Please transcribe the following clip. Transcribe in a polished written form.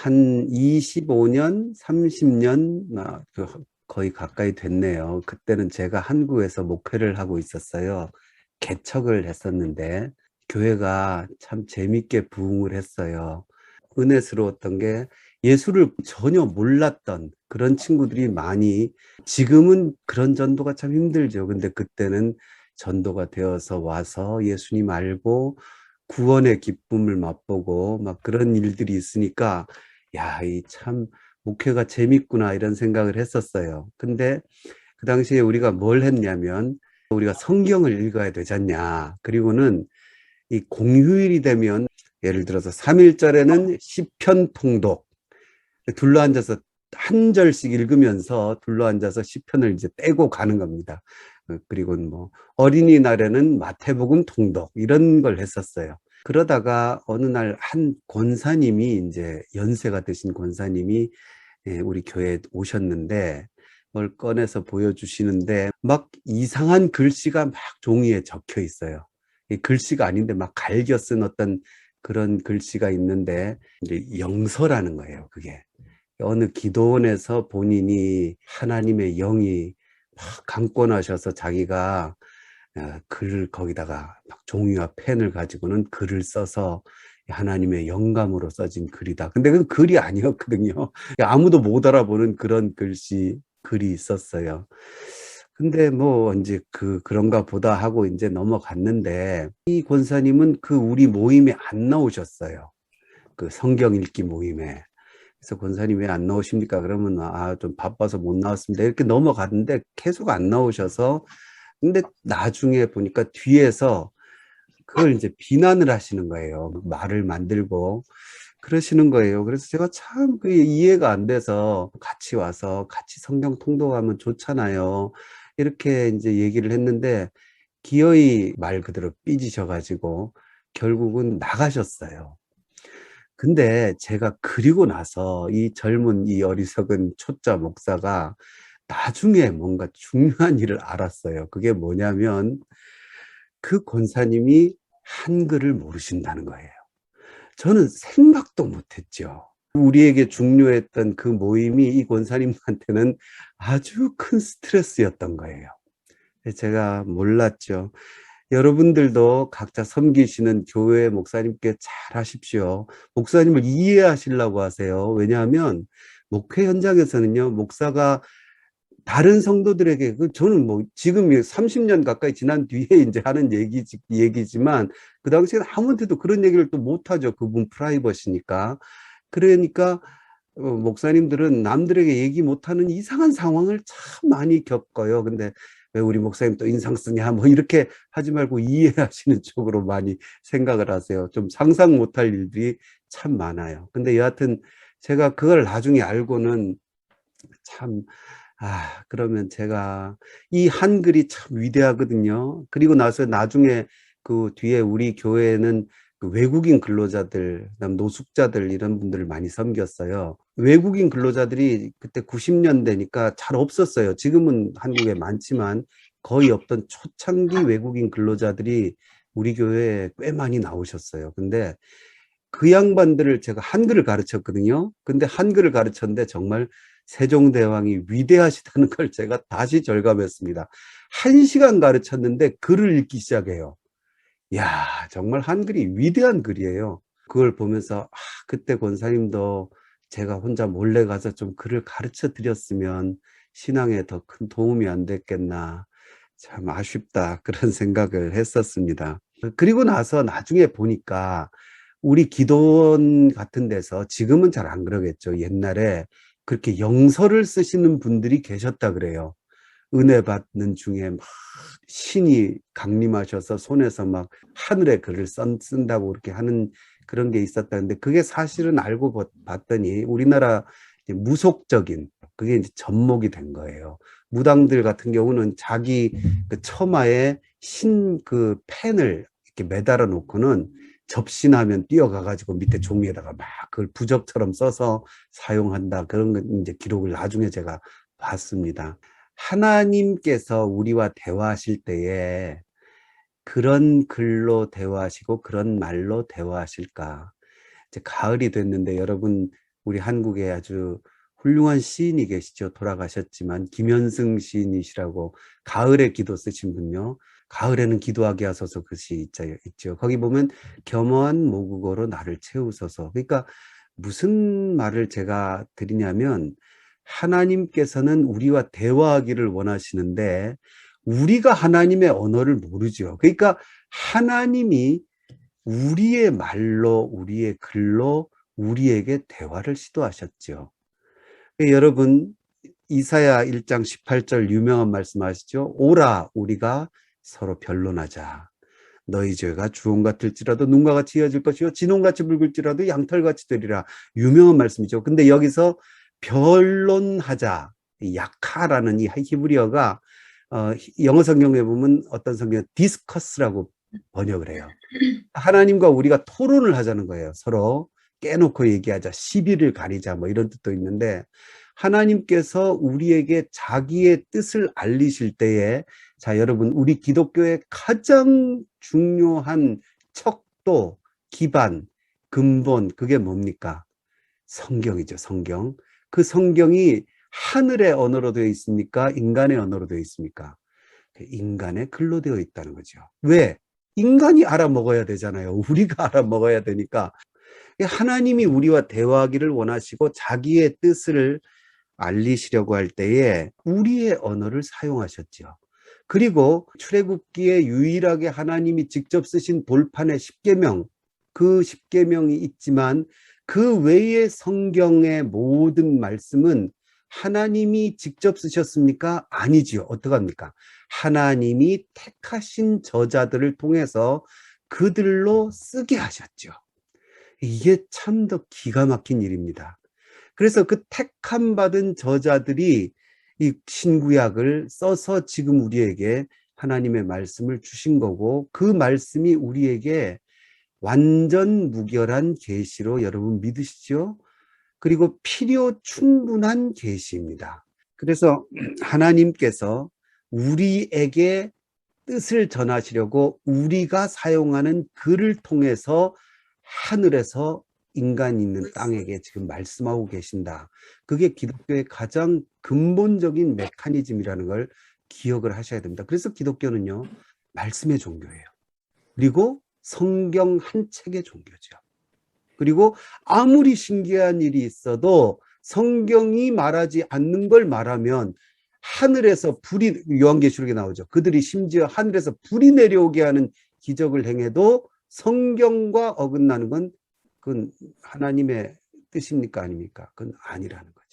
한 25년, 30년 거의 가까이 됐네요. 그때는 제가 한국에서 목회를 하고 있었어요. 개척을 했었는데 교회가 참 재밌게 부흥을 했어요. 은혜스러웠던 게 예수를 전혀 몰랐던 그런 친구들이 많이, 지금은 그런 전도가 참 힘들죠. 근데 그때는 전도가 되어서 와서 예수님 알고 구원의 기쁨을 맛보고 막 그런 일들이 있으니까 야, 이 참 목회가 재밌구나 이런 생각을 했었어요. 근데 그 당시에 우리가 뭘 했냐면 우리가 성경을 읽어야 되잖냐. 그리고는 이 공휴일이 되면 예를 들어서 3일절에는 시편 통독, 둘러앉아서 한 절씩 읽으면서 둘러앉아서 시편을 이제 떼고 가는 겁니다. 그리고 뭐 어린이날에는 마태복음 통독 이런 걸 했었어요. 그러다가 어느 날 한 권사님이, 이제 연세가 드신 권사님이 우리 교회에 오셨는데 뭘 꺼내서 보여주시는데 막 이상한 글씨가 막 종이에 적혀 있어요. 이 글씨가 아닌데 막 갈겨 쓴 어떤 그런 글씨가 있는데 이제 영서라는 거예요. 그게 어느 기도원에서 본인이 하나님의 영이 막 강권하셔서 자기가 글을 거기다가 막 종이와 펜을 가지고는 글을 써서 하나님의 영감으로 써진 글이다. 근데 그 글이 아니었거든요. 아무도 못 알아보는 그런 글이 있었어요. 근데 뭐 이제 그런가 보다 하고 이제 넘어갔는데 이 권사님은 그 우리 모임에 안 나오셨어요. 그 성경 읽기 모임에. 그래서 권사님 왜 안 나오십니까? 그러면 좀 바빠서 못 나왔습니다. 이렇게 넘어갔는데 계속 안 나오셔서, 근데 나중에 보니까 뒤에서 그걸 이제 비난을 하시는 거예요. 말을 만들고 그러시는 거예요. 그래서 제가 참 그게 이해가 안 돼서 같이 와서 같이 성경 통독하면 좋잖아요. 이렇게 이제 얘기를 했는데 기어이 말 그대로 삐지셔가지고 결국은 나가셨어요. 근데 제가 그리고 나서 이 젊은 이 어리석은 초짜 목사가 나중에 뭔가 중요한 일을 알았어요. 그게 뭐냐면 그 권사님이 한글을 모르신다는 거예요. 저는 생각도 못했죠. 우리에게 중요했던 그 모임이 이 권사님한테는 아주 큰 스트레스였던 거예요. 제가 몰랐죠. 여러분들도 각자 섬기시는 교회 목사님께 잘 하십시오. 목사님을 이해하시려고 하세요. 왜냐하면 목회 현장에서는요, 목사가 다른 성도들에게, 저는 뭐 지금 30년 가까이 지난 뒤에 이제 하는 얘기지만 그 당시에는 아무한테도 그런 얘기를 또 못하죠. 그분 프라이버시니까. 그러니까 목사님들은 남들에게 얘기 못하는 이상한 상황을 참 많이 겪어요. 근데 왜 우리 목사님 또 인상 쓰냐 뭐 이렇게 하지 말고 이해하시는 쪽으로 많이 생각을 하세요. 좀 상상 못할 일들이 참 많아요. 근데 여하튼 제가 그걸 나중에 알고는 참, 그러면 제가 이 한글이 참 위대하거든요. 그리고 나서 나중에 그 뒤에 우리 교회는 그 외국인 근로자들, 그다음 노숙자들 이런 분들을 많이 섬겼어요. 외국인 근로자들이 그때 90년대니까 잘 없었어요. 지금은 한국에 많지만 거의 없던 초창기 외국인 근로자들이 우리 교회에 꽤 많이 나오셨어요. 근데 그 양반들을 제가 한글을 가르쳤거든요. 근데 한글을 가르쳤는데 정말 세종대왕이 위대하시다는 걸 제가 다시 절감했습니다. 1시간 가르쳤는데 글을 읽기 시작해요. 야, 정말 한글이 위대한 글이에요. 그걸 보면서 그때 권사님도 제가 혼자 몰래 가서 좀 글을 가르쳐 드렸으면 신앙에 더 큰 도움이 안 됐겠나. 참 아쉽다. 그런 생각을 했었습니다. 그리고 나서 나중에 보니까 우리 기도원 같은 데서, 지금은 잘 안 그러겠죠. 옛날에 그렇게 영서를 쓰시는 분들이 계셨다 그래요. 은혜 받는 중에 막 신이 강림하셔서 손에서 막 하늘의 글을 쓴다고 그렇게 하는 그런 게 있었다는데, 그게 사실은 알고 봤더니 우리나라 무속적인, 그게 이제 접목이 된 거예요. 무당들 같은 경우는 자기 그 처마에 신 그 펜을 이렇게 매달아 놓고는 접신하면 뛰어가가지고 밑에 종이에다가 막 그걸 부적처럼 써서 사용한다. 그런 거 이제 기록을 나중에 제가 봤습니다. 하나님께서 우리와 대화하실 때에 그런 글로 대화하시고 그런 말로 대화하실까? 이제 가을이 됐는데 여러분 우리 한국에 아주 훌륭한 시인이 계시죠. 돌아가셨지만 김현승 시인이시라고 가을에 기도 쓰신 분요. 가을에는 기도하게 하소서 그 시 있죠. 거기 보면 겸허한 모국어로 나를 채우소서. 그러니까 무슨 말을 제가 드리냐면 하나님께서는 우리와 대화하기를 원하시는데 우리가 하나님의 언어를 모르죠. 그러니까 하나님이 우리의 말로 우리의 글로 우리에게 대화를 시도하셨죠. 여러분 이사야 1장 18절 유명한 말씀 아시죠? 오라 우리가 서로 변론하자. 너희 죄가 주홍 같을지라도 눈과 같이 이어질 것이요 진홍같이 붉을지라도 양털같이 되리라. 유명한 말씀이죠. 근데 여기서 변론하자. 약하라는 이 히브리어가 영어 성경에 보면 어떤 성경에 디스커스라고 번역을 해요. 하나님과 우리가 토론을 하자는 거예요. 서로 깨놓고 얘기하자, 시비를 가리자 뭐 이런 뜻도 있는데 하나님께서 우리에게 자기의 뜻을 알리실 때에 자 여러분 우리 기독교의 가장 중요한 척도, 기반, 근본 그게 뭡니까? 성경이죠. 성경. 그 성경이 하늘의 언어로 되어 있습니까? 인간의 언어로 되어 있습니까? 인간의 글로 되어 있다는 거죠. 왜? 인간이 알아먹어야 되잖아요. 우리가 알아먹어야 되니까. 하나님이 우리와 대화하기를 원하시고 자기의 뜻을 알리시려고 할 때에 우리의 언어를 사용하셨죠. 그리고 출애굽기에 유일하게 하나님이 직접 쓰신 돌판의 십계명, 그 십계명이 있지만 그 외의 성경의 모든 말씀은 하나님이 직접 쓰셨습니까? 아니지요. 어떡합니까? 하나님이 택하신 저자들을 통해서 그들로 쓰게 하셨죠. 이게 참 더 기가 막힌 일입니다. 그래서 그 택함 받은 저자들이 이 신구약을 써서 지금 우리에게 하나님의 말씀을 주신 거고 그 말씀이 우리에게 완전 무결한 계시로 여러분 믿으시죠? 그리고 필요 충분한 계시입니다. 그래서 하나님께서 우리에게 뜻을 전하시려고 우리가 사용하는 글을 통해서 하늘에서 인간 있는 땅에게 지금 말씀하고 계신다. 그게 기독교의 가장 근본적인 메커니즘이라는 걸 기억을 하셔야 됩니다. 그래서 기독교는요, 말씀의 종교예요. 그리고 성경 한 책의 종교죠. 그리고 아무리 신기한 일이 있어도 성경이 말하지 않는 걸 말하면 하늘에서 불이, 요한계시록에 나오죠. 그들이 심지어 하늘에서 불이 내려오게 하는 기적을 행해도 성경과 어긋나는 건 그건 하나님의 뜻입니까? 아닙니까? 그건 아니라는 거죠.